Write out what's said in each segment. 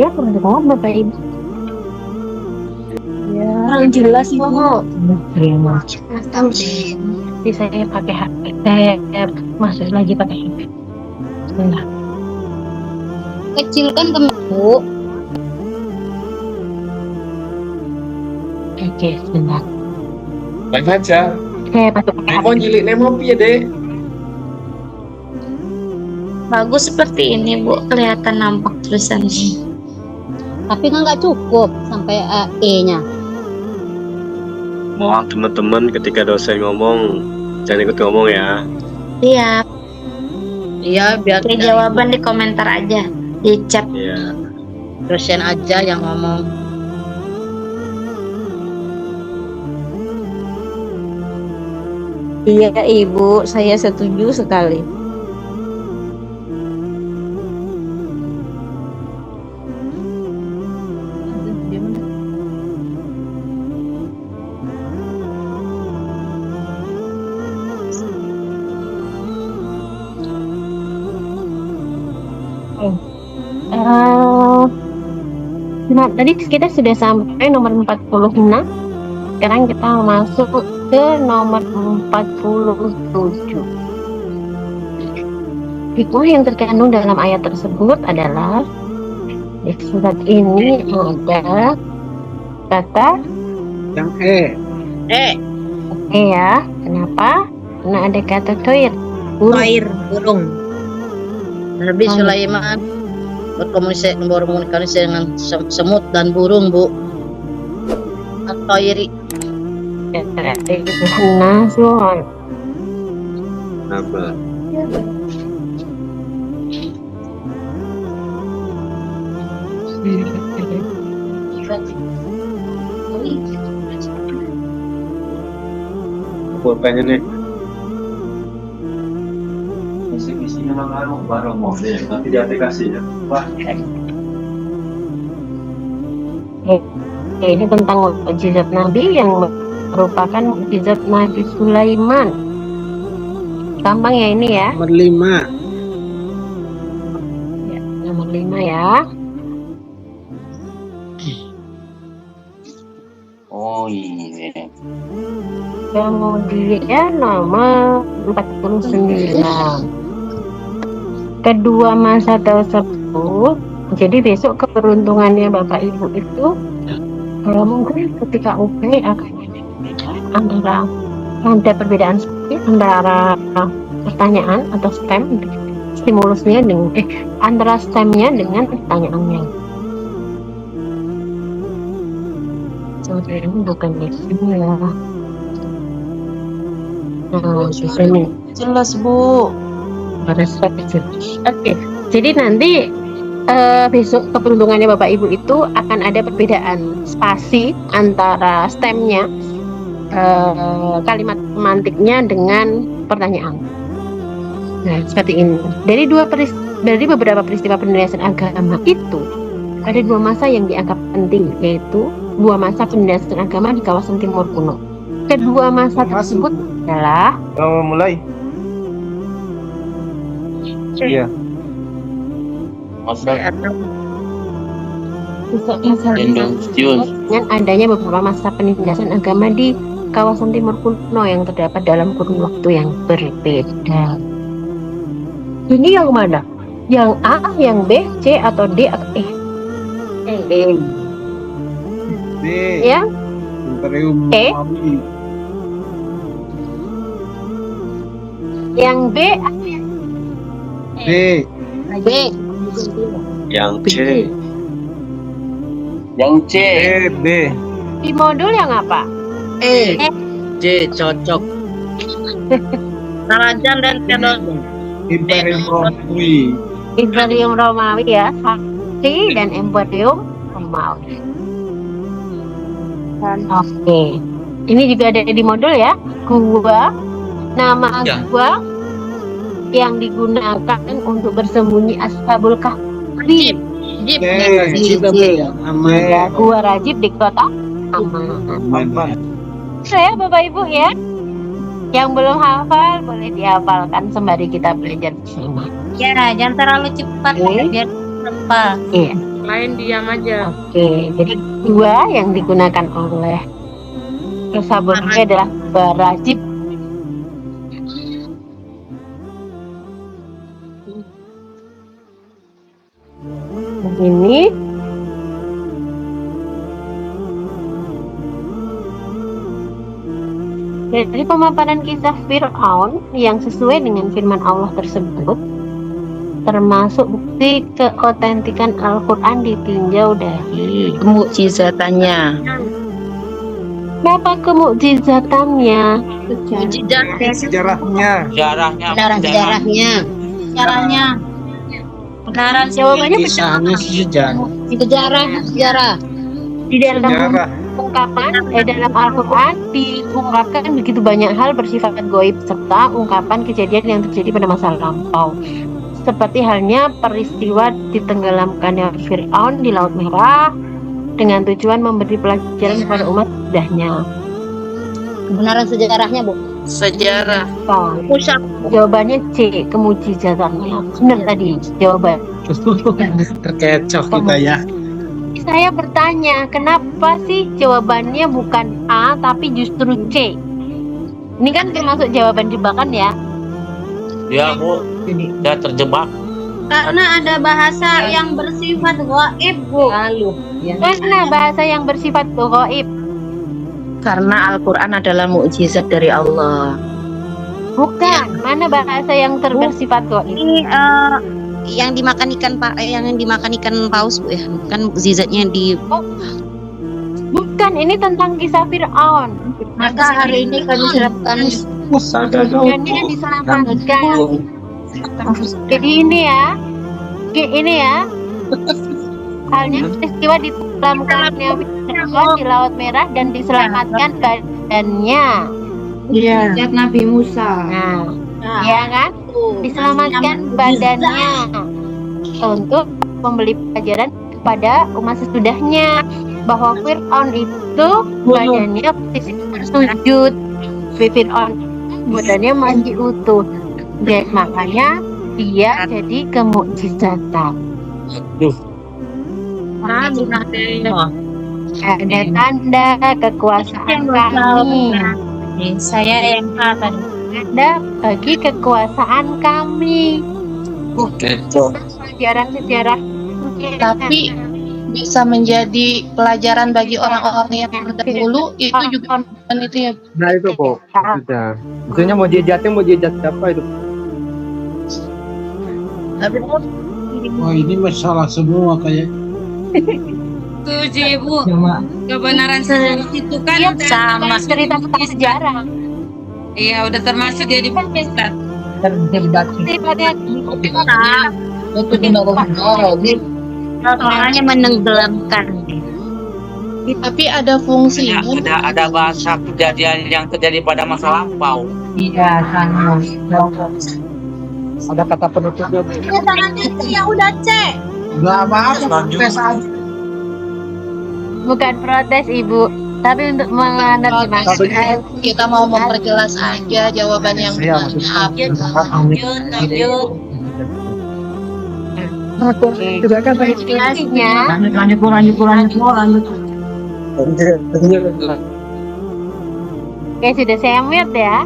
Ya, kurang jawab Bapak Ibu. Ya, Kurang jelas Ibu. terima kasih. Jadi saya pakai HP. Saya masuk lagi pakai HP. Sebentar. Kecilkan Bu. Oke, sebentar. Live aja. Saya masuk pakai HP. Mau nyilik nemo piye, Dek? Bagus seperti ini Bu, kelihatan nampak tulisannya. Tapi kan nggak cukup sampai E-nya. Mohon teman-teman ketika dosen ngomong jangan ikut ngomong ya. Iya, Iya, biar oke, jawaban di komentar aja, di chat. Iya. dosen aja yang ngomong. Iya Ibu, saya setuju sekali. Nah, tadi kita sudah sampai nomor 46. Sekarang kita masuk ke nomor 47. Hikmah yang terkandung dalam ayat tersebut adalah di surat ini ada kata Yang E. ya. Kenapa? Karena ada kata toir. Air burung. Nabi Sulaiman berkomunikasi dengan semut dan burung, Bu. Atau iri. Nasun. Apa? Pulpennya nih. Isinya memang baru model, nanti di aplikasi ya. Wah, Ini tentang mukjizat Nabi yang merupakan mukjizat Nabi Sulaiman. Gampang ya ini ya. nomor 5. Nomor 5 ya. Oh iya. Kemudian nomor 49. Kedua masa tersebut, jadi besok keberuntungannya Bapak Ibu itu kalau mungkin ketika UP akan ada perbedaan sedikit antara pertanyaan atau STEM stimulusnya dengan antara STEM-nya dengan pertanyaannya. Sebenarnya ini bukan di sini ya. Nah, di sini. Jelas Bu. Oke, jadi nanti besok keberuntungannya Bapak Ibu itu akan ada perbedaan spasi antara STEM-nya, kalimat pemantiknya dengan pertanyaan. Nah, seperti ini. Dari beberapa peristiwa penulisan agama itu ada dua masa yang dianggap penting, yaitu dua masa penulisan agama di kawasan Timur Kuno. Kedua masa tersebut adalah Mulai. Iya. dengan adanya beberapa masa penindasan agama di kawasan Timur Kuno yang terdapat dalam kurun waktu yang berbeda. Ini yang mana? Yang A, yang B, C, atau D, atau E? D. Ya? Imperium E. Romawi. Yang B, D. B. Yang C. D. Di modul yang apa? J cocok. Karajan dan Theodosius. Imperium Romawi. Imperium Romawi ya, Sakti dan Imperium Romawi. Oke. Ini juga ada di modul ya. Gua, nama gua yang digunakan untuk bersembunyi Ashabul Kahfi. Jip. Ya, gua Rajib di kota Aman. Ya Bapak Ibu ya. Yang belum hafal boleh dihafalkan sembari kita belajar bersama. Ya, jangan terlalu cepat Oke. biar hafal. Iya. lain diam aja. Oke, jadi dua yang digunakan oleh Saburi adalah barajib. Ini dari pemaparan kisah Fir'aun yang sesuai dengan firman Allah tersebut, termasuk bukti keotentikan Al-Quran ditinjau dari Mukjizatannya. apa kemukjizatannya? Sejarahnya. Sejarahnya. Kebenaran Jawabannya Kisahnya sejarah. Sejarah. di dalam Sejarah. ungkapan dalam Al-Quran diungkapkan begitu banyak hal bersifat goib serta ungkapan kejadian yang terjadi pada masa lampau, seperti halnya peristiwa ditenggelamkannya Fir'aun di Laut Merah dengan tujuan memberi pelajaran kepada umat sudahnya. Kebenaran sejarahnya, Bu. Sejarah. Jawabannya C, kemujizatan. Benar tadi jawaban. Terkecoh kita ya. Saya bertanya, kenapa sih jawabannya bukan A tapi justru C? Ini kan termasuk jawaban jebakan ya? Ya Bu, saya terjebak. karena ada bahasa yang bersifat gaib, Bu. Mana bahasa yang bersifat gaib? Karena Al-Quran adalah mukjizat dari Allah. Bukan. Mana bahasa yang bersifat gaib? Ini yang dimakan ikan yang dimakan ikan paus, Bu ya. Kan mukjizatnya di Bukan, ini tentang kisah Fir'aun. Maka hari ini kami siapkan Dan dia diselamatkan. Jadi ini ya. Halnya peristiwa ditenggelamkannya Fir'aun di Laut Merah dan diselamatkan badannya. Iya. Nabi Musa. Nah, ya kan? Diselamatkan badannya untuk memberi pelajaran kepada umat sesudahnya bahwa Fir'aun itu badannya posisi bersujud. Fir'aun badannya masih utuh. Jadi, makanya dia jadi kemukjizatan. Ada tanda kekuasaan kami. Saya yang akan Ada bagi kekuasaan kami. Pelajaran sejarah. Tapi bisa menjadi pelajaran bagi orang-orang yang terdahulu itu juga bukan itu ya. Nah itu kok. Sudah. Maksudnya mau jejat siapa itu? Wah ini masalah semua kayak. Setuju Ibu. Kebenaran sejarah itu kan sama cerita tentang sejarah. iya udah termasuk dia di Ustaz. Sifatnya soalnya menenggelamkan. Tapi ada fungsinya. Ada bahasa kejadian yang terjadi pada masa lampau. Iya sama. Ada kata penutupnya. Bu. Ya tangannya yang udah cek. Nggak apa-apa. Tes aja. bukan protes Ibu, tapi untuk menerjemahkan. Kita mau memperjelas aja jawaban yang Iya, benar. Juga kan Jelasnya lanjut. oke, sudah saya mute ya.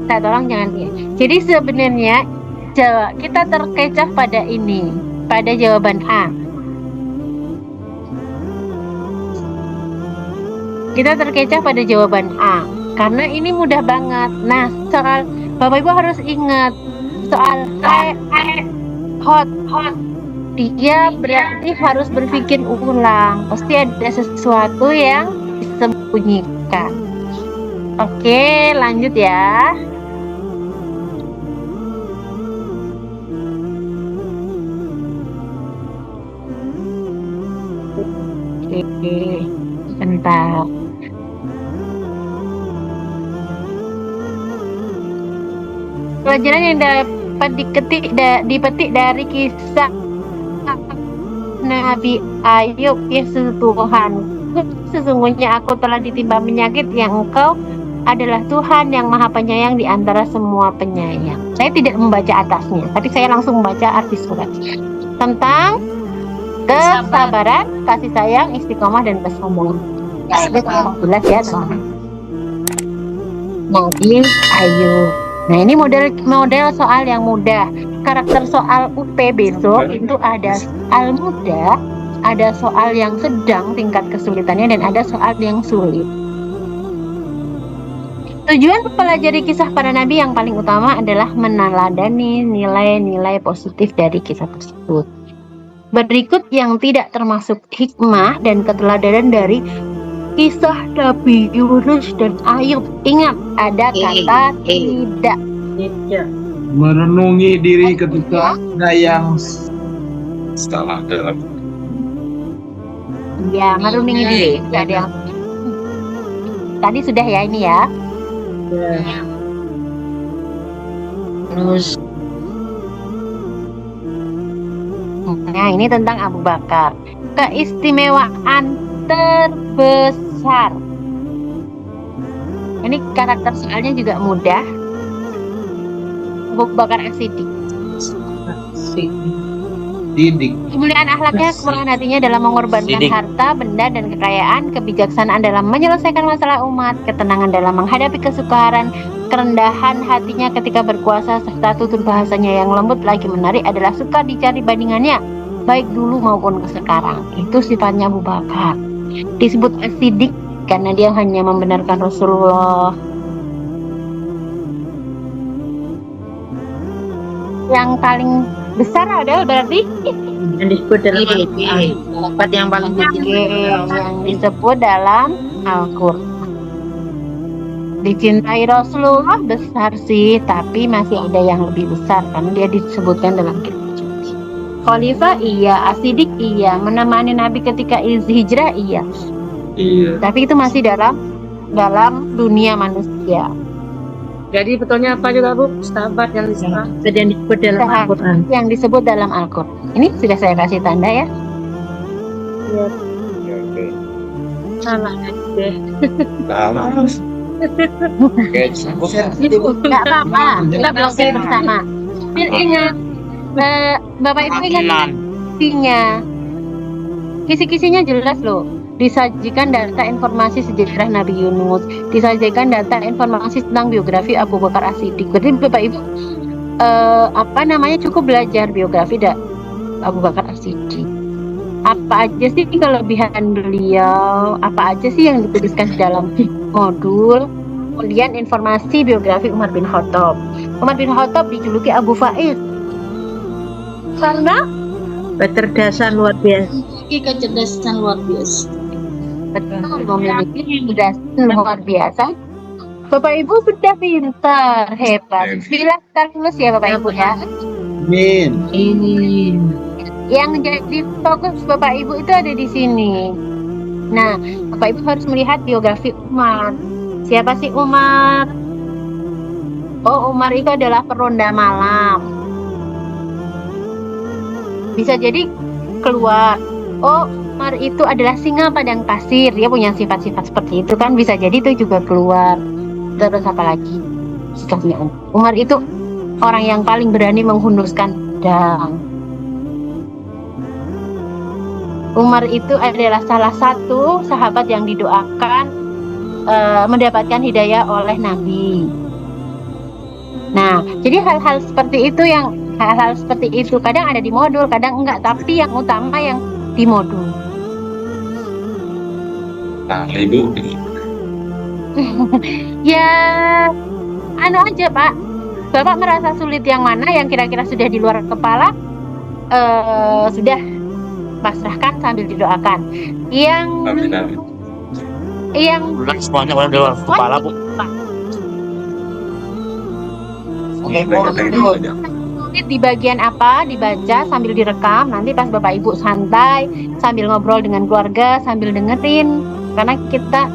Kita tolong jangan dia. Jadi sebenarnya kita terkecoh pada ini, pada jawaban A. Kita terkecoh pada jawaban A karena ini mudah banget. Nah, soal Bapak Ibu harus ingat soal hot. Dia berarti harus berpikir ulang. Pasti ada sesuatu yang disembunyikan. Oke, lanjut ya. Oke, bentar. Pelajaran yang dapat dipetik dari kisah Nabi Ayub, ya Tuhan, sesungguhnya aku telah ditimpa penyakit yang Engkau adalah Tuhan yang maha penyayang di antara semua penyayang. Saya tidak membaca atasnya, tapi saya langsung membaca arti surat tentang kesabaran, kasih sayang, istiqomah, dan kesombongan. Jelas ya teman. Nabi Ayub. Nah ini model soal yang mudah. Karakter soal UP besok itu ada soal mudah, ada soal yang sedang tingkat kesulitannya, dan ada soal yang sulit. Tujuan mempelajari kisah para nabi yang paling utama adalah meneladani nilai-nilai positif dari kisah tersebut. Berikut yang tidak termasuk hikmah dan keteladanan dari kisah Nabi Yunus dan Ayub. Ingat, ada kata tidak. Merenungi diri ketika ada yang Salah dalam. Ya, merenungi diri. Tidak ada yang... Tadi sudah ya ini ya. Terus Nah, ini tentang Abu Bakar. Keistimewaan terbesar. Ini karakter soalnya juga mudah. Abu Bakar As-Siddiq. didik. Kemuliaan akhlaknya, kemurahan hatinya dalam mengorbankan Siddiq. harta, benda, dan kekayaan, kebijaksanaan dalam menyelesaikan masalah umat, ketenangan dalam menghadapi kesukaran, kerendahan hatinya ketika berkuasa, serta tutur bahasanya yang lembut lagi menarik adalah sukar dicari bandingannya, baik dulu maupun sekarang. Itu sifatnya Abu Bakar. Disebut As-Siddiq karena dia hanya membenarkan Rasulullah. Yang paling besar adalah berarti yang disebut dalam Al-Quran, yang paling tinggi yang disebut dalam Al-Quran. Dicintai Rasulullah besar sih, tapi masih ada yang lebih besar karena dia disebutkan dalam kitab suci. Khalifah iya, As-Siddiq iya, menemani Nabi ketika hijrah iya. Iya. Tapi itu masih dalam dunia manusia. Jadi betulnya apa juga Bu? Sahabat yang disebut dalam Al-Quran. Yang disebut dalam Al-Quran. Ini sudah saya kasih tanda ya. Salah deh. Nggak apa-apa, kita belajar bersama. Ingat, Bapak Ibu ingat kisi-kisinya jelas loh. Disajikan data informasi sejarah Nabi Yunus, disajikan data informasi tentang biografi Abu Bakar As-Siddiq. Berarti Bapak Ibu cukup belajar biografi Abu Bakar As-Siddiq. Apa aja sih kelebihan beliau? Apa aja sih yang dituliskan di dalam modul? Kemudian informasi biografi Umar bin Khattab. Umar bin Khattab dijuluki Abu Faiz karena Kecerdasan luar biasa. Kecerdasan luar biasa. betul memiliki kecerdasan luar biasa. Bapak Ibu sudah pintar, hebat. Silahkan lulus ya Bapak Ibu ya. Amin. Yang jadi fokus Bapak Ibu itu ada di sini. Nah, Bapak Ibu harus melihat biografi Umar. Siapa sih Umar? Oh, Umar itu adalah peronda malam. Bisa jadi keluar. Oh, Umar itu adalah singa padang pasir. Dia punya sifat-sifat seperti itu kan. Bisa jadi itu juga keluar. Terus apa lagi? Sikapnya Umar itu orang yang paling berani menghunuskan pedang. Umar itu adalah salah satu sahabat yang didoakan mendapatkan hidayah oleh Nabi. Nah, jadi hal-hal seperti itu kadang ada di modul, kadang enggak, tapi yang utama yang di modul. Nah, Ibu. Ya, aja Pak. Bapak merasa sulit yang mana yang kira-kira sudah di luar kepala, sudah pasrahkan sambil didoakan. Amin, amin. Yang Semuanya orang di luar kepala Bu. Oke, banyak. sulit di bagian apa dibaca sambil direkam, nanti pas Bapak Ibu santai sambil ngobrol dengan keluarga sambil dengerin, karena kita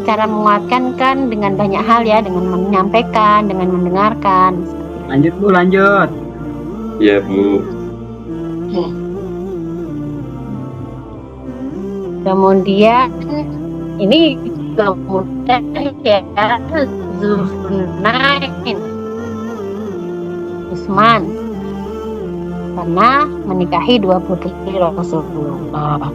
cara menguatkan kan dengan banyak hal ya, dengan menyampaikan, dengan mendengarkan. Lanjut Bu, lanjut. Iya, Bu. Kemudian ini kemudian ya Zulkarnain, Utsman. pernah menikahi dua putri Rasulullah.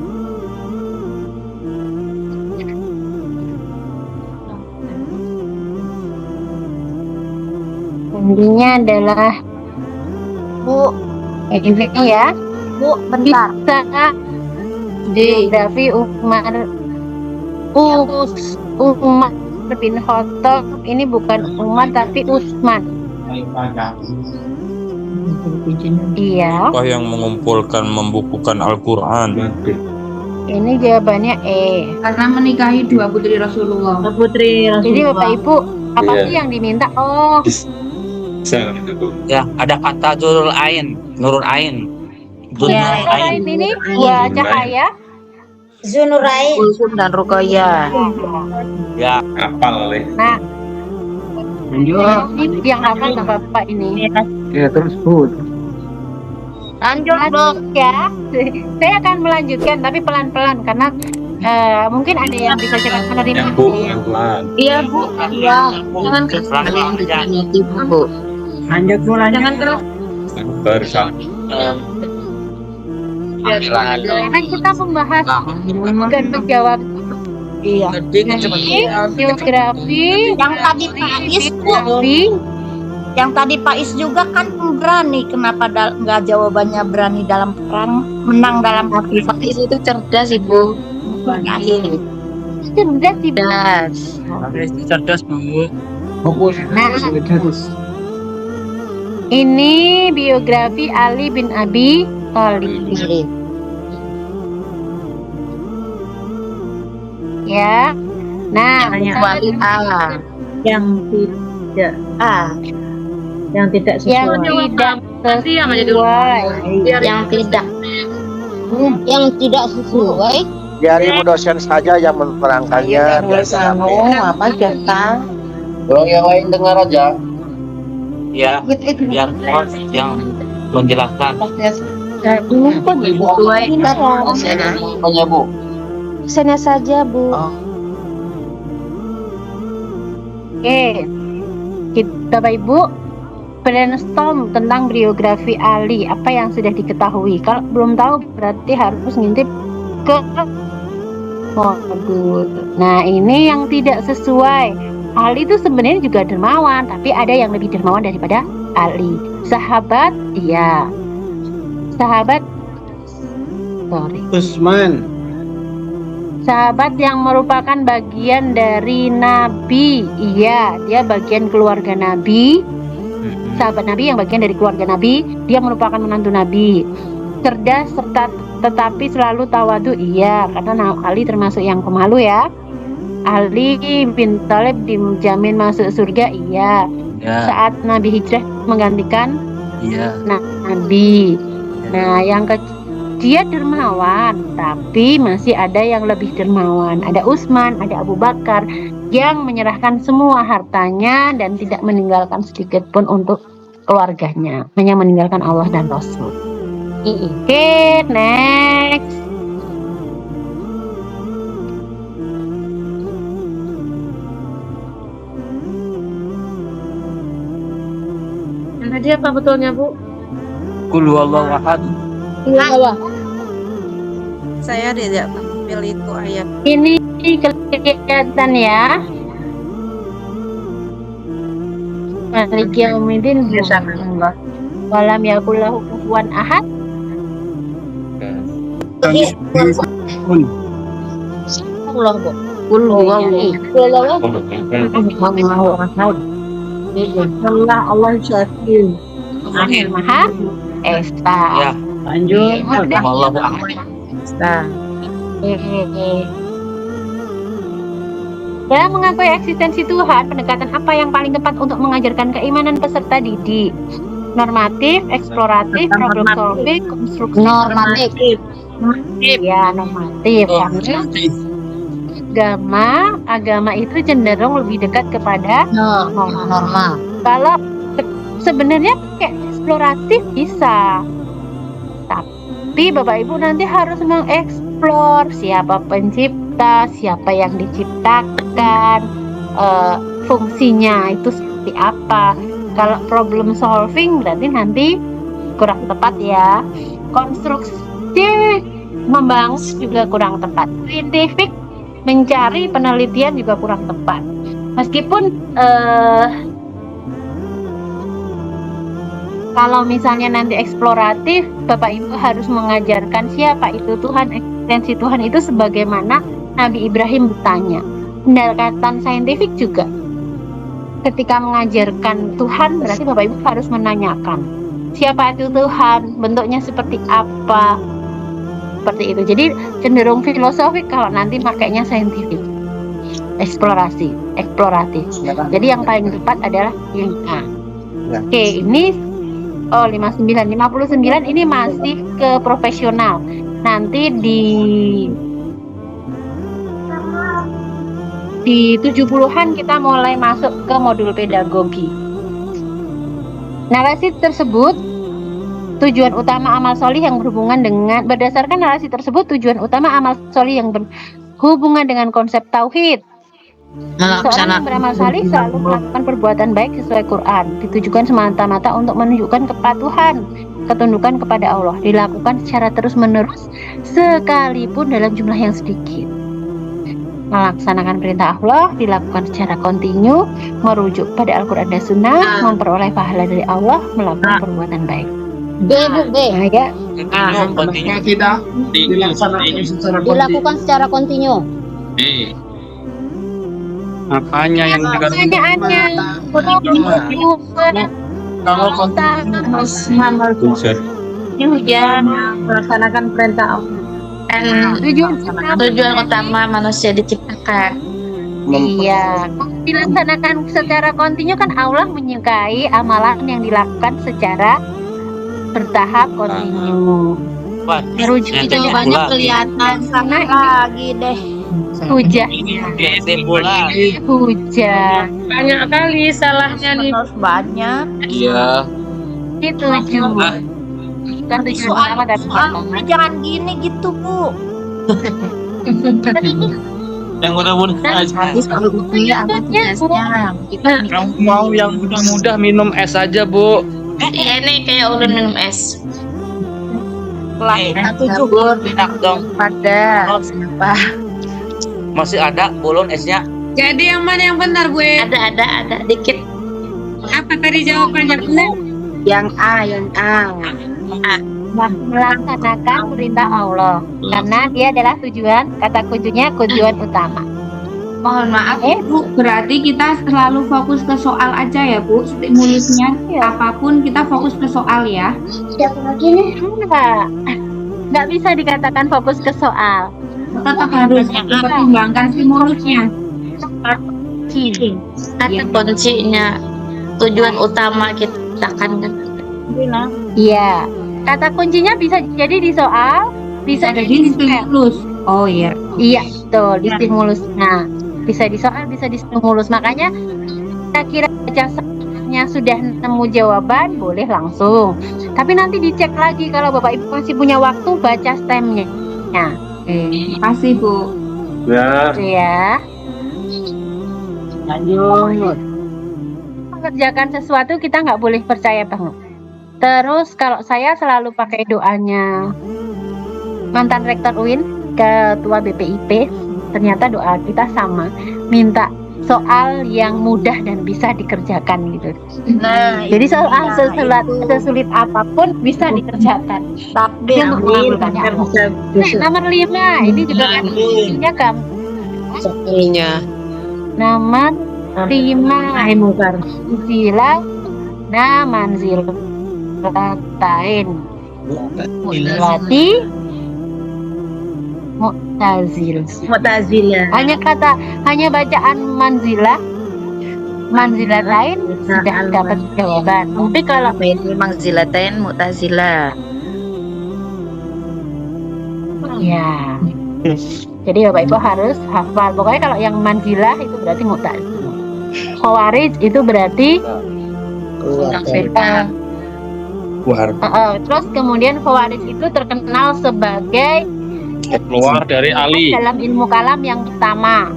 Intinya adalah Bu, ini ya, Bu, bentar. bisa biografi Umar bin Khattab. Ini bukan Umar tapi Utsman. Iya. Siapa yang mengumpulkan membukukan Al-Quran? Ini jawabannya E. Karena menikahi dua putri Rasulullah. Putri Jadi Bapak Ibu, apa Iya. sih yang diminta? Oh, Ya, ada kata Nurul Ain. Nurul Ain. ya, Ain. ini dua cahaya. Zunurain. Kulsum dan Ruqayyah. Ya, Apal oleh. Nah, ini yang hafal sama Bapak ini. Ya terus Bu. Lanjut, Bu. Lanjut ya. Saya akan melanjutkan tapi pelan-pelan karena mungkin ada yang bisa cepat menerima. Pelan. Iya Bu. Iya. Jangan keras. Bu. Jangan keras. Karena kita membahas dan menjawab. Iya. Ini geografi. Yang tadi Pak Is, Bu. Geografi. Yang tadi Pak Is juga kan berani. Kenapa nggak jawabannya berani dalam perang, menang dalam perang? Pak Is itu cerdas Ibu. Cerdas sih, Bu. cerdas Bu. Fokus. Nah, ini biografi Ali bin Abi Thalib. Ya. Nah, Kecuali A. Yang tidak A. Yang tidak yang sesuai. tidak yang aja dulu. sesuai. Yang tidak sesuai. Biar ibu dosen saja yang menerangkannya. Apa jatah? Tolong yang lain dengar aja. Ya, biar yang menjelaskan. Ini kok sesuai. Tanya Bu. Sana saja, Bu. Oke. Kita Bapak Ibu brainstorm tentang biografi Ali, apa yang sudah diketahui. Kalau belum tahu berarti harus ngintip ke modul. Nah, ini yang tidak sesuai. Ali itu sebenarnya juga dermawan, tapi ada yang lebih dermawan daripada Ali. Sahabat, iya. Utsman. Sahabat yang merupakan bagian dari Nabi. Iya, dia bagian keluarga Nabi. Sahabat Nabi yang bagian dari keluarga Nabi, dia merupakan menantu Nabi. Cerdas tetapi selalu tawadu. Iya, karena Ali termasuk yang pemalu ya. Ali bin Thalib dijamin masuk surga. Iya. Saat Nabi hijrah menggantikan Nabi. Nah, dia dermawan, tapi masih ada yang lebih dermawan. Ada Utsman, ada Abu Bakar yang menyerahkan semua hartanya dan tidak meninggalkan sedikit pun untuk keluarganya, hanya meninggalkan Allah dan Rasul. Oke, next. Yang tadi apa betulnya Bu? Qul huwallahu ahad. Saya tidak tampil itu ayat. Ini kelihatan ya. Malik Yaumiddin. Walam yakul lahu kufuwan ahad. Allah, Bu. Qul huwallahu Allah syafin. Maha Esa. Ya. Lanjut. Wallahu a'lam. Dalam mengakui eksistensi Tuhan, pendekatan apa yang paling tepat untuk mengajarkan keimanan peserta didik? Normatif, eksploratif, problem solving, konstruksi. Normatif. Ya, normatif. Karena agama itu cenderung lebih dekat kepada Normal. Kalau sebenarnya kayak eksploratif bisa, tapi Bapak Ibu nanti harus mengeksplor siapa pencipta, siapa yang diciptakan, fungsinya itu seperti apa. Kalau problem solving berarti nanti kurang tepat ya. Konstruksi membangun juga kurang tepat. Saintifik mencari penelitian juga kurang tepat. Meskipun kalau misalnya nanti eksploratif, Bapak Ibu harus mengajarkan siapa itu Tuhan, eksistensi Tuhan itu sebagaimana Nabi Ibrahim bertanya. Pendekatan saintifik juga. Ketika mengajarkan Tuhan, berarti Bapak Ibu harus menanyakan siapa itu Tuhan, bentuknya seperti apa, seperti itu. Jadi cenderung filosofik kalau nanti makainya saintifik, eksploratif. Jadi yang paling tepat adalah yang A. Oke, ini 59 ini masih ke profesional. Nanti di 70-an kita mulai masuk ke modul pedagogi. Narasi tersebut tujuan utama amal solih yang berhubungan dengan berdasarkan narasi tersebut tujuan utama amal solih yang berhubungan dengan konsep tauhid. Seorang yang beramal salih selalu melakukan perbuatan baik sesuai Quran, ditujukan semata-mata untuk menunjukkan kepatuhan, ketundukan kepada Allah, dilakukan secara terus-menerus sekalipun dalam jumlah yang sedikit. Melaksanakan perintah Allah dilakukan secara kontinu, merujuk pada Al-Quran dan Sunnah, memperoleh pahala dari Allah, melakukan perbuatan baik. Nah, ya. Tidak Dilakukan secara kontinu. Apanya yang Pertanyaannya, kalau Hujan Melaksanakan perintah Allah. dan tujuan utama manusia diciptakan. Iya, dilaksanakan secara kontinu kan Allah menyukai amalan yang dilakukan secara bertahap kontinu. Merujuk Jawabannya kelihatan sama lagi deh. hujan. Banyak kali salahnya nih. Harus banyak. Iya. Itu tujuan. Kan tujuan utama dan Jangan gini gitu, Bu. yang mudah-mudah aja. Kamu mau yang mudah-mudah minum es aja, Bu. Ini kayak ulun minum es. Enak dong. Pada Masih ada bolon esnya? Jadi yang mana yang benar, Bu? ada dikit. Apa tadi jawabannya benar? Yang A. melaksanakan perintah Allah karena dia adalah tujuan, kata kuncinya tujuan utama. Mohon maaf Bu, berarti kita selalu fokus ke soal aja ya Bu, stimulusnya apapun kita fokus ke soal ya. Nggak bisa dikatakan fokus ke soal. Tetap harus mempertimbangkan stimulusnya. Kata kuncinya tujuan utama kita kan. Iya, kata kuncinya bisa jadi di soal, bisa jadi di stimulus. Oh iya. Iya, betul, di stimulus. Nah, bisa di soal, bisa di stimulus. Makanya kira-kira baca stemnya sudah nemu jawaban, boleh langsung. Tapi nanti dicek lagi kalau Bapak Ibu masih punya waktu baca stemnya. Nah, Kasih Bu. Ya. itu ya. Lanjut. Mengerjakan sesuatu kita nggak boleh percaya banget. Terus kalau saya selalu pakai doanya mantan Rektor UIN, Ketua BPIP, ternyata doa kita sama, minta soal yang mudah dan bisa dikerjakan gitu. Nah, Jadi soal sesulit apapun bisa dikerjakan. takdir. Yang mengabulkannya Allah. Nomor 5 ini juga kan isinya nomor 5 Zila Namanzil Latain berarti Mu'tazil. Hanya bacaan manzilah lain sudah dapat jawaban. Tapi kalau Manzilatain Mu'tazilah. ya, jadi Bapak Ibu harus hafal. Pokoknya kalau yang manzilah itu berarti Mu'tazil. Khawarij itu berarti terus kemudian Khawarij itu terkenal sebagai Keluar dari Ali. dalam ilmu kalam yang pertama.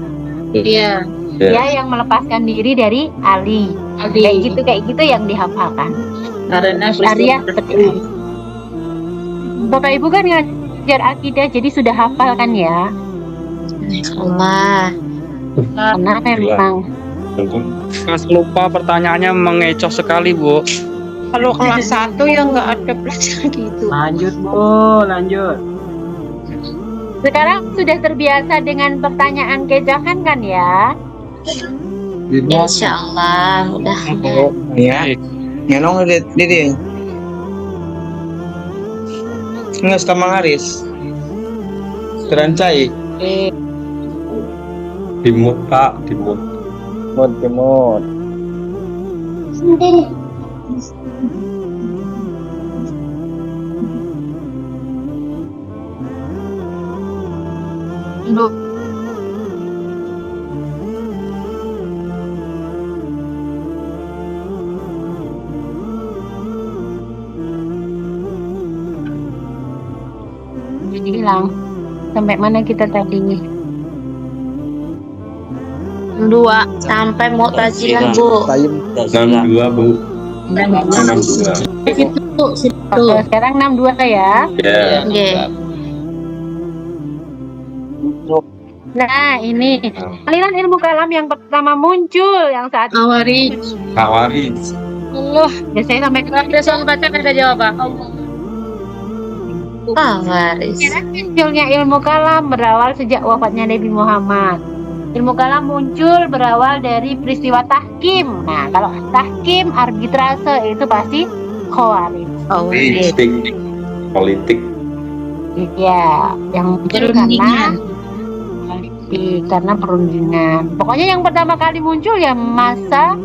Iya. Dia yang melepaskan diri dari Ali. Kayak gitu yang dihafalkan. Karena Syariah seperti itu. Bapak Ibu kan ngajar akidah, jadi sudah hafal kan ya? Allah. Karena memang Mas lupa pertanyaannya mengecoh sekali, Bu. Kalau kelas 1 ya nggak ada pelajaran gitu. Lanjut Bu, lanjut. sekarang sudah terbiasa dengan pertanyaan kejakan kan ya? Insya Allah udah. Ya. Ngenong Didi. Nges kamang Aris. Terancai. Timut Pak, timut. Timur. Jadi hilang. Sampai mana kita tadi? 2 sampai mau tajilan, Bu. 62 Bu. 62. Oke, sekarang 62 ya. Ya. Oke. Nah, ini aliran ilmu kalam yang pertama muncul yang saat ini. Kawaris. Allah, biasanya sampai Ada soal baca ada jawaban. Waris. munculnya ilmu kalam berawal sejak wafatnya Nabi Muhammad. Ilmu kalam muncul berawal dari peristiwa tahkim. Nah, kalau tahkim, arbitrase itu pasti khawarij. Politik. Iya, yang muncul karena perundingan. Pokoknya yang pertama kali muncul ya masa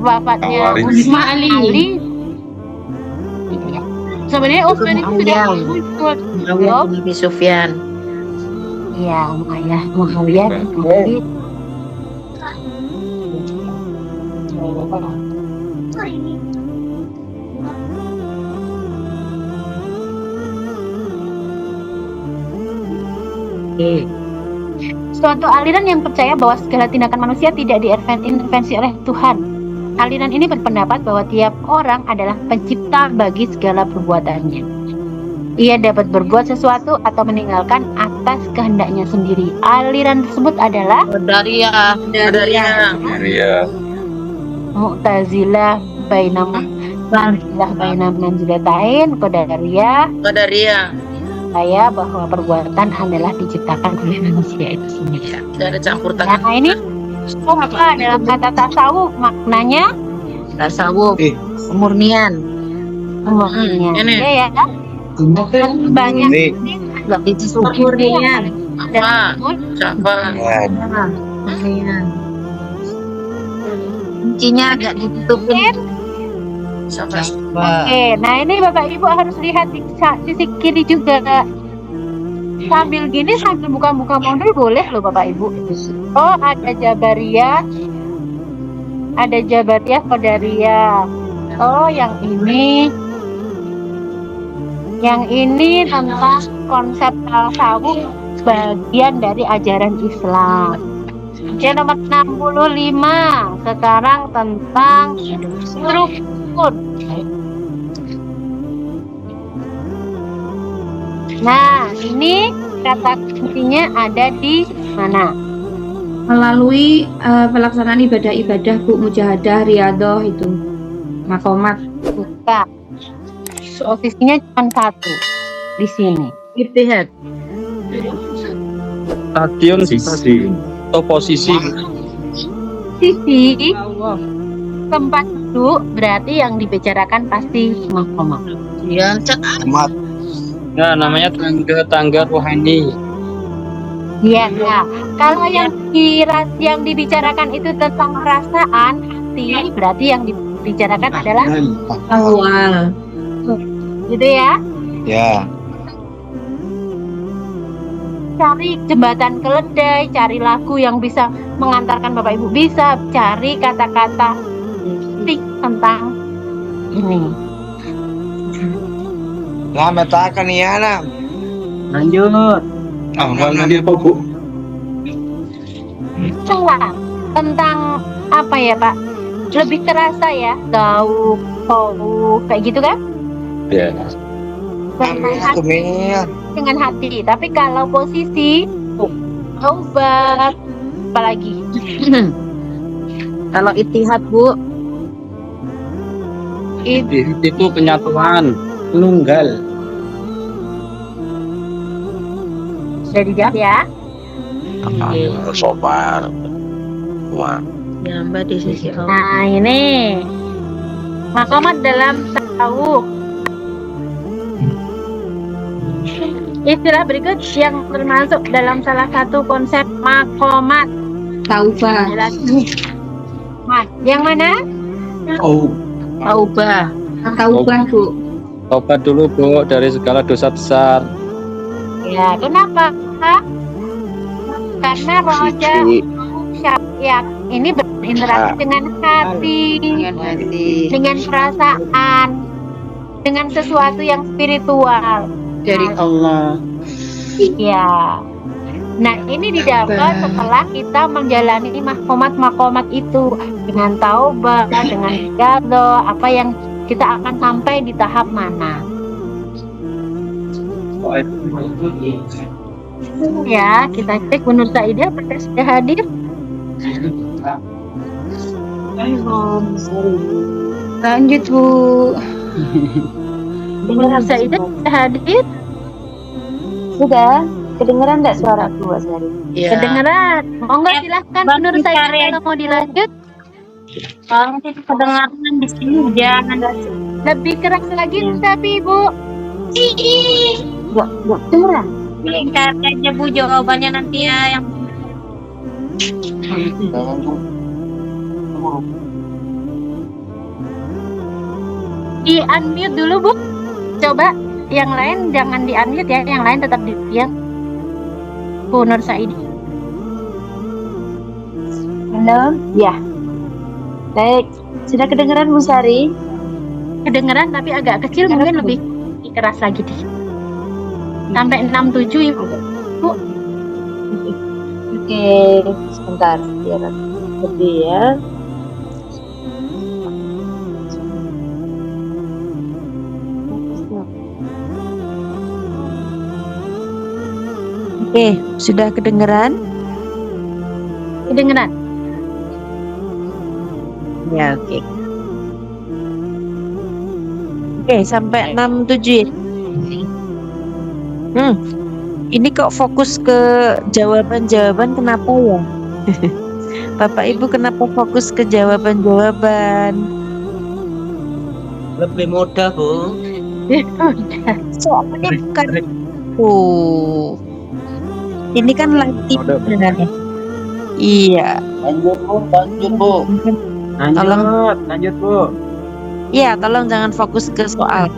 wafatnya Khawarij. Utsman Ali. Iya. Sebenarnya Utsman itu sudah muncul. Nabi Sufyan. Iya, Muawiyah. Suatu aliran yang percaya bahwa segala tindakan manusia tidak diintervensi oleh Tuhan. Aliran ini berpendapat bahwa tiap orang adalah pencipta bagi segala perbuatannya. Ia dapat berbuat sesuatu atau meninggalkan atas kehendaknya sendiri. Aliran tersebut adalah Qadariyah. Mu'tazilah bainam manzilatain, Qadariyah percaya bahwa perbuatan adalah diciptakan oleh manusia itu sendiri. Tidak ada campur tangan. Nah, ini apa dalam kata tasawuf maknanya? Tasawuf. Pemurnian. Ini ya. Banyak itu pemurnian. Siapa? Kuncinya agak ditutupin. Oke, nah ini Bapak Ibu harus lihat di sisi kiri juga. Sambil gini sambil buka-buka modul boleh loh Bapak Ibu. Oh, ada Jabariyah, Qadariyah. Oh, yang ini tentang konsep tasawuf bagian dari ajaran Islam. Yang nomor 65 sekarang tentang struktur. Nah, ini kata kuncinya ada di mana? Melalui pelaksanaan ibadah-ibadah, Bu, mujahadah, riyadhah itu. Makomat. Buka. Posisinya cuma satu di sini. Ijtihad. Stadion Sisi. atau posisi. Sisi tempat duduk berarti yang dibicarakan pasti makomat. Iya, Amat. Ya, namanya tangga rohani. Iya, nah, kalau yang dibicarakan itu tentang perasaan hati, berarti yang dibicarakan adalah Awal. gitu ya. Ya. Cari jembatan keledai, cari lagu yang bisa mengantarkan Bapak Ibu, bisa cari kata-kata tentang ini. Lah metakan ya nak. Lanjut. Awalnya apa Bu? Coba tentang apa ya Pak? Lebih terasa ya, gaul, kayak gitu kan? Ya. dengan hati. Tapi kalau posisi taubat, apalagi Kalau itihad Bu, Itu penyatuan tunggal. sudah dijawab ya. Sobar. Wah. ya Mbak di sisi Allah. Nah ini makomat dalam tasawuf. Istilah berikut yang termasuk dalam salah satu konsep makomat. Taubah. Nah, yang mana? Taubah. Taubah Bu. Tobat dulu Bu dari segala dosa besar. Ya, kenapa? Karena roja syak ini berinteraksi dengan hati, dengan perasaan, dengan sesuatu yang spiritual. Dari Allah. Iya. Nah, ini didapat setelah kita menjalani makomat-makomat itu dengan taubat, dengan ridho, apa yang kita akan sampai di tahap mana. Ya, kita cek Bu Nur Saidah apakah sudah hadir? Lanjut Bu. Bu Nur Saidah sudah hadir? Sudah, kedengeran enggak suara Bu Sari? Ya. Kedengeran. Monggo silahkan Bu Nur Saidah kalau mau dilanjut. Kedengaran di sini jangan. Lebih keras lagi tapi Bu. Enggak kedengeran. Singkat aja Bu jawabannya nanti ya yang Di unmute dulu Bu. Coba yang lain jangan di unmute ya, yang lain tetap di diam. Bu Nur Saidah. Halo? Ya. Baik, sudah kedengeran Bu Sari? Kedengeran tapi agak kecil, mungkin lebih keras lagi deh. Sampai 67 ya Bu. Oke, sebentar biar lebih ya. Oke, sudah kedengeran? Kedengeran. Ya, oke. Oke, sampai 67 ya. Ini kok fokus ke jawaban-jawaban kenapa ya? Bapak Ibu kenapa fokus ke jawaban-jawaban? Lebih mudah Bu. Soalnya bukan ini kan lagi sebenarnya. Iya. Lanjut Bu. Lanjut Bu. Iya, tolong jangan fokus ke soal.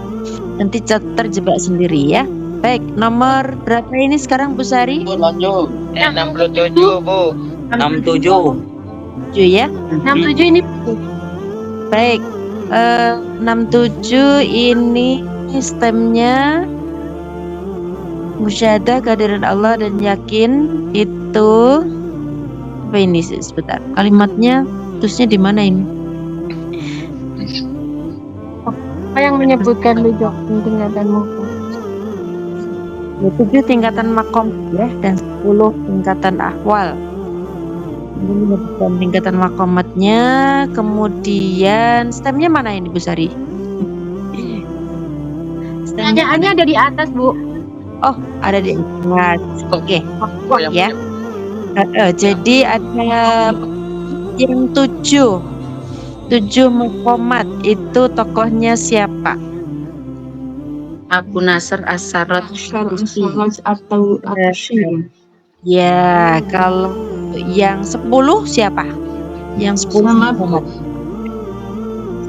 Nanti terjebak sendiri ya. Baik, nomor berapa ini sekarang Bu Sari? Lanjut. 67 Bu. 67. 7 ya. 67 ini Baik. 67 ini stemnya musyahadah kehadiran Allah dan yakin itu apa ini sebentar. Kalimatnya terusnya di mana ini? apa yang menyebutkan tujuh tingkatan makom? 7 tingkatan makom ya dan 10 tingkatan ahwal. Ini menyebutkan tingkatan makomatnya, kemudian stemnya mana ini Bu Sari? Pertanyaannya ada di atas Bu. Oh, ada di atas. Oke. Ya. Jadi ada yang 7 makomat itu tokohnya siapa? Abu Nasr As-Sarraj atau Ya, kalau yang 10 siapa? Yang 10 Sama, makomat.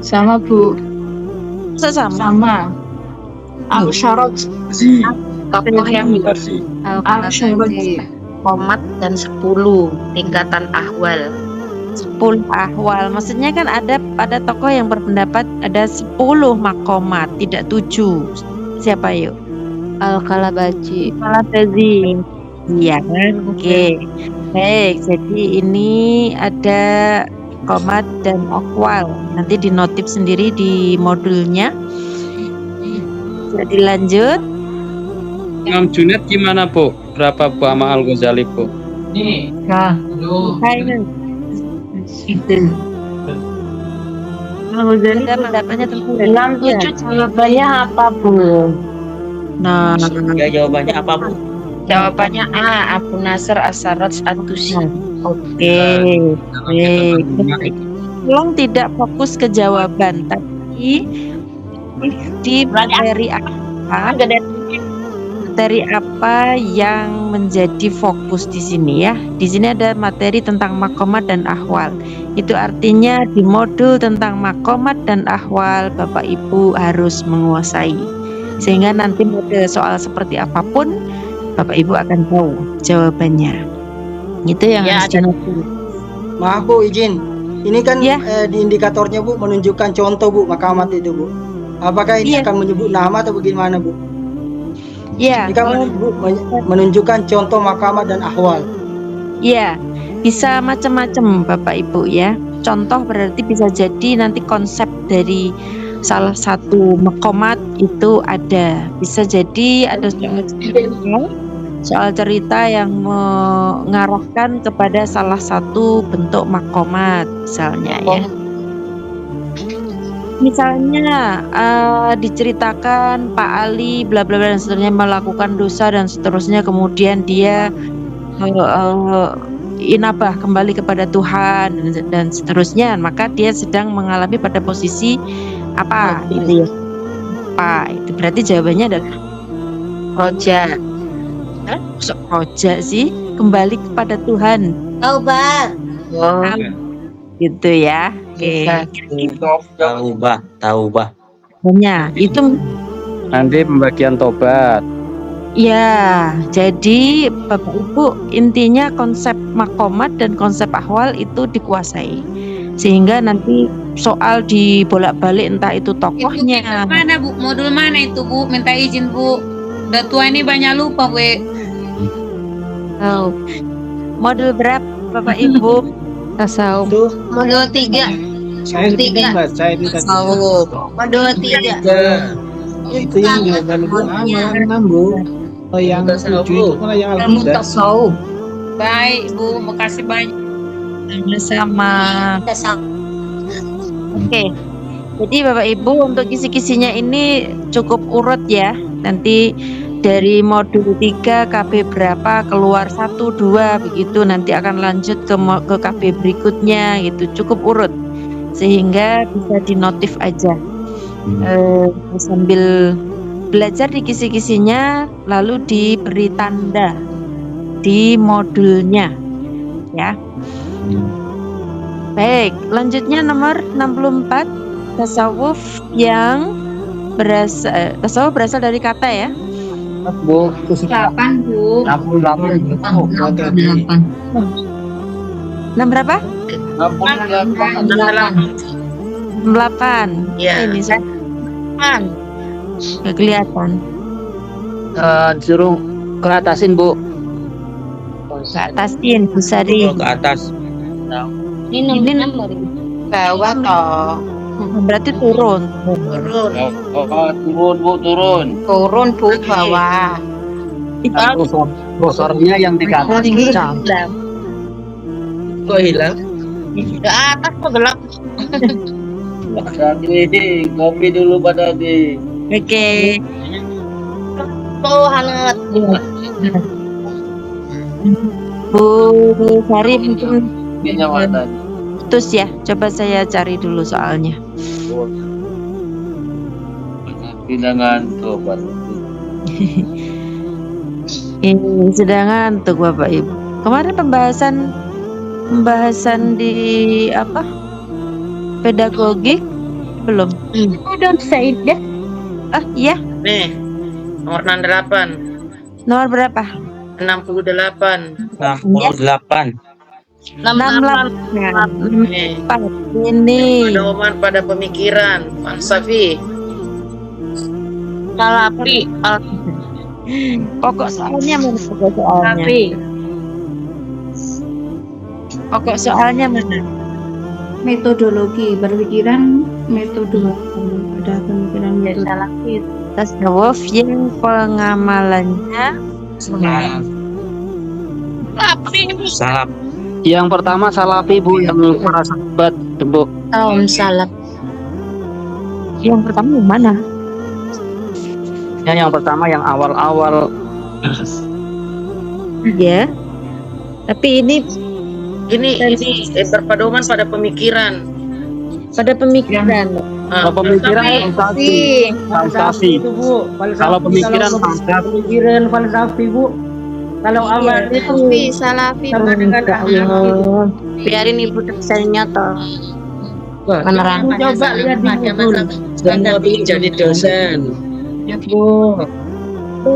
sama Bu. Sama. Al-Syarat. tokoh yang Al-Syarat. komat dan 10 tingkatan ahwal. 10 ahwal. Maksudnya kan ada tokoh yang berpendapat ada 10 makomat, tidak 7. Siapa yuk? Al-Kalabazi. Iya, oke. Baik, jadi ini ada komat dan ahwal. Nanti dinotif sendiri di modulnya. bisa dilanjut. Imam Junaid gimana Bu? Berapa Bu sama Al-Ghazali Bu? Nah, Hai, itu. Al-Ghazali ada pendapatnya tentang 67 jawabannya apa, Bu? Nah, Ya jawabannya apa Bu? Jawabannya A. Abu Nasr As-Sarraj At-Tusi. oke. Baik. Tolong tidak fokus ke jawaban, tapi di materi apa yang menjadi fokus di sini ya. Di sini ada materi tentang makomat dan ahwal. Itu artinya di modul tentang makomat dan ahwal Bapak Ibu harus menguasai. Sehingga nanti model soal seperti apapun Bapak Ibu akan tahu jawabannya. Itu yang Ya, harus dinotis. Maaf Bu, izin. Ini kan Ya. di indikatornya Bu menunjukkan contoh Bu makamat itu Bu. Apakah ini Iya. akan menyebut nama atau bagaimana Bu? Ya, Ini kan menunjukkan contoh makamat dan ahwal. ya, bisa macam-macam Bapak Ibu ya. Contoh berarti bisa jadi nanti konsep dari salah satu makomat itu ada. Bisa jadi ada soal cerita yang mengarahkan kepada salah satu bentuk makomat misalnya ya. Misalnya diceritakan Pak Ali bla bla bla dan seterusnya melakukan dosa dan seterusnya, kemudian dia inabah kembali kepada Tuhan dan seterusnya, maka dia sedang mengalami pada posisi apa itu ya? Apa itu berarti jawabannya adalah roja. Masuk roja sih, kembali kepada Tuhan. Taubat. Gitu ya. Oke. Taubah. Hanya itu Nanti pembagian tobat. ya. Jadi Bapak Ibu intinya konsep makomat dan konsep ahwal itu dikuasai. Sehingga nanti soal dibolak-balik entah itu tokohnya. Mana Bu? Modul mana itu Bu? Minta izin Bu. Udah tua ini banyak lupa Bu. Oh. Modul berapa Bapak Ibu? Tasawuf. Modul 3. Saya sudah baca itu tadi. Modul 3. Itu yang jawaban Bu aman Bu. Oh, yang 7 itu malah yang Ilmu Al-Huda. tasawuf. Baik Bu, makasih banyak. Sama-sama. Oke. Jadi Bapak Ibu untuk kisi-kisinya ini cukup urut ya. Nanti dari modul 3 KB berapa keluar 1 2 begitu, nanti akan lanjut ke KB berikutnya gitu. Cukup urut sehingga bisa dinotif aja. Sambil belajar di kisi-kisinya lalu diberi tanda di modulnya ya. Baik, lanjutnya nomor 64 tasawuf yang tasawuf berasal dari kata ya. Bu, 8 Bu. 68. 6 berapa? 68. Ya. Ini nggak kelihatan. Disuruh ke atasin Bu. Ke atasin bisa di Ke atas. Ini bawah toh. berarti turun. Turun. Turun Bu, turun. Turun Bu bawah. Bosornya yang 300. Kok hilang? Ke atas kok gelap. Tadi ngopi dulu Pak Tadi. Oke. Tuh hangat. Bu Sari mungkin Ini Pak Tadi. putus ya. Coba saya cari dulu soalnya. Tidak ngantuk Pak. Ini sedang ngantuk Bapak Ibu. Kemarin pembahasan di apa? Pedagogik belum? Don't say that. Iya. Nih, nomor 68. Nomor berapa? 68. 68. 68. Nih, Ini. pedoman pada pemikiran, Falsafi. Salafi. Pokok soalnya mana pokok soalnya? Pokok soalnya mana? metodologi berpikiran metodologi, ada pemikiran metodologi. Tasawuf yang pengamalannya Salaf. Yang pertama salafi Bu, yang para sahabat Bu. Kaum salaf. yang pertama yang mana? Yang pertama yang awal-awal. Ya. Tapi ini berpedoman pada pemikiran. Kalau pemikiran falsafi. Itu Bu. Kalau pemikiran falsafi. Pemikiran falsafi Bu. Kalau awal itu Salafi. biarin ibu dosennya toh. menerangkan. Coba lihat dulu. Anda ingin jadi dosen. Ya Bu.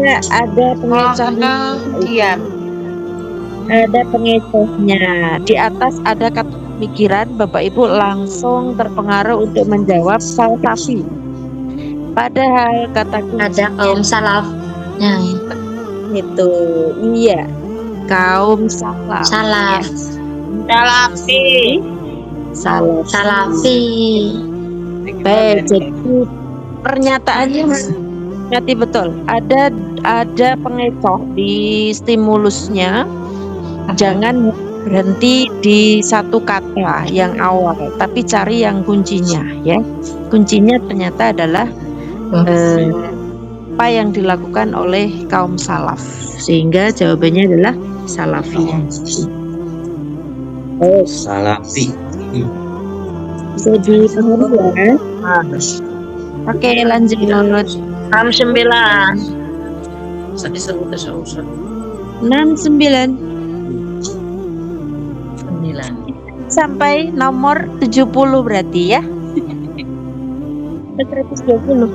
Ya, ada pengecohnya. Iya. Ada pengecohnya. Di atas ada kata pemikiran, Bapak Ibu langsung terpengaruh untuk menjawab falsafi. Padahal kata Ada kaum salaf. Nah, itu iya kaum salaf. salaf. Salafi. Salafi. Baik, jadi pernyataannya berarti betul. Ada pengecoh di stimulusnya. Jangan berhenti di satu kata yang awal, tapi cari yang kuncinya ya. Kuncinya ternyata adalah apa yang dilakukan oleh kaum salaf, sehingga jawabannya adalah salafi. Salafi. Jadi paham ya? Oke, lanjut. 69. Saya sebut tasawuf. 69 9. sampai nomor 70 berarti ya. 120.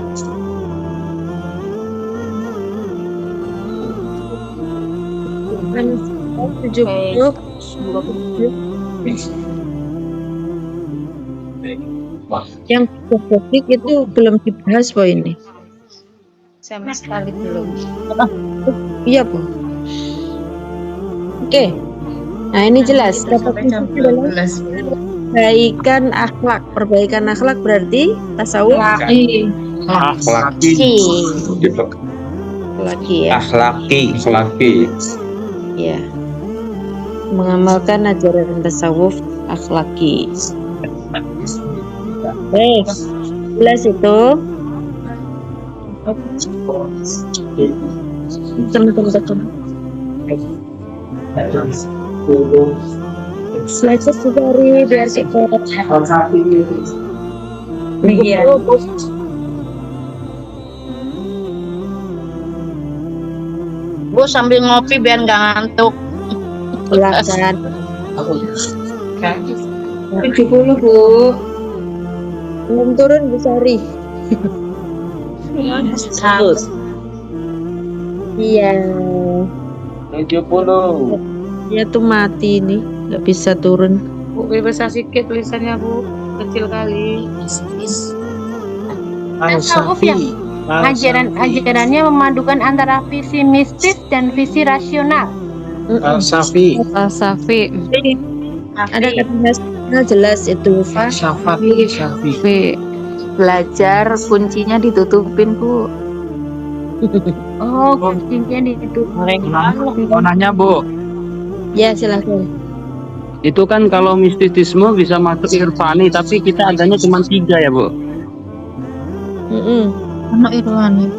Yang spesifik itu belum dibahas poin ini. Sama sekali belum. Iya Bu. Oke. Nah ini jelas. Perbaikan akhlak. Perbaikan akhlak berarti tasawuf. Akhlaki. Lagi ya. Akhlaki. Ya. Mengamalkan ajaran tasawuf akhlaki. Jelas itu. Slide dari biar Bu sambil ngopi biar nggak ngantuk. silakan. 70 Bu. Belum turun Bu Sari. Iya. 70. Dia tuh mati nih, nggak bisa turun. Bu, bisa sedikit tulisannya Bu, kecil kali. Tasawuf yang ajarannya memadukan antara visi mistis dan visi rasional. Falsafi. Ada kata rasional jelas itu. Falsafi. Belajar kuncinya ditutupin Bu. Oh, kuncinya itu. Mau nanya Bu, Ya silahkan. itu kan kalau mistisisme bisa masuk irfani, tapi kita adanya cuma 3 ya Bu. Anak irwani.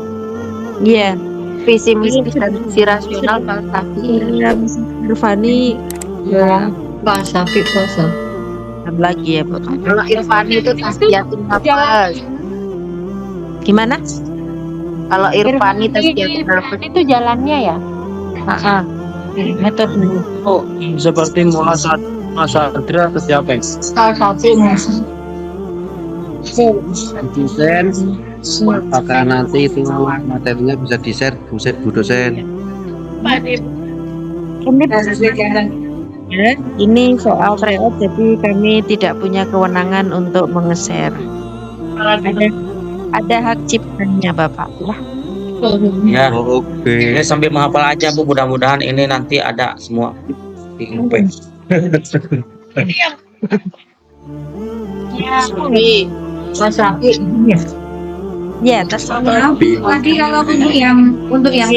Iya. Visi mistis dan visi rasional falsafi. Irfani Ya, falsafi. lagi ya Bu. Kalau irfani itu tasbiyatul nafas. Gimana? Kalau irfani tasbiyatul nafas Itu jalannya ya. Metode. Oh, seperti muhasadra atau siapa? Falsafi. Dosen, apakah nanti itu materinya bisa di-share Bu dosen? Ini soal tryout, jadi kami tidak punya kewenangan untuk menge-share. Ada hak ciptanya Bapak lah. Ya, oke. Ini sambil menghafal aja Bu, mudah-mudahan ini nanti ada semua di Ya, terserah. Tadi kalau untuk yang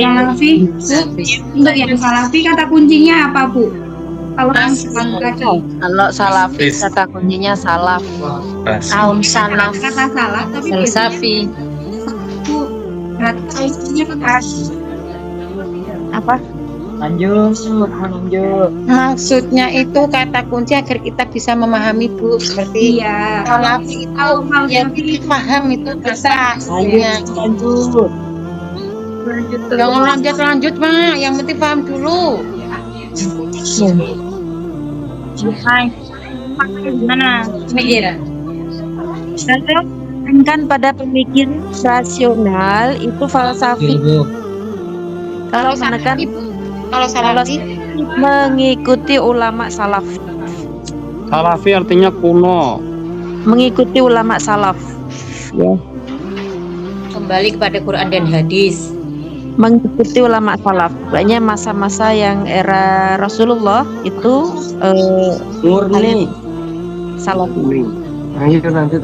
salafi, kata kuncinya apa, Bu? Kalau Kalau salafi kata kuncinya salaf. Kaum salaf. kata salah tapi Falsafi. Apa? Lanjut. Maksudnya itu kata kunci agar kita bisa memahami Bu, seperti iya. salafi itu ya paham itu bisa. Lanjut. Jangan lanjut Mak, yang penting paham dulu. Gimana? Kan pada pemikir rasional itu falsafi. Kalau menekan Kalau salafi mengikuti ulama salaf. Salafi artinya kuno. Mengikuti ulama salaf. Ya. Kembali kepada Quran dan hadis. Mengikuti ulama salaf. Banyak masa-masa yang era Rasulullah itu Murni. salaf. Ayo lanjut.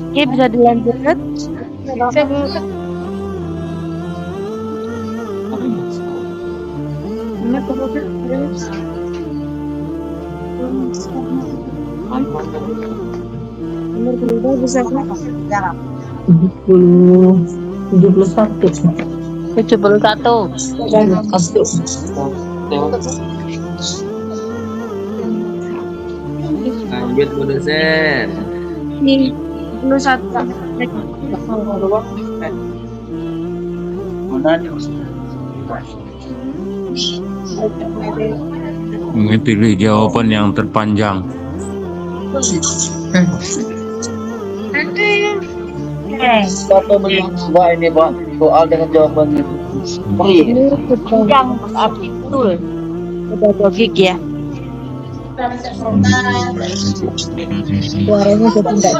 Oke, bisa dilanjutkan. Nomor berapa bisa 71. Lanjut Bu dosen. Ini 21. Ini pilih jawaban yang terpanjang. Siapa mencoba ini Pak? Soal dengan jawabannya. Yang betul. Pedagogik ya. Suaranya jadi enggak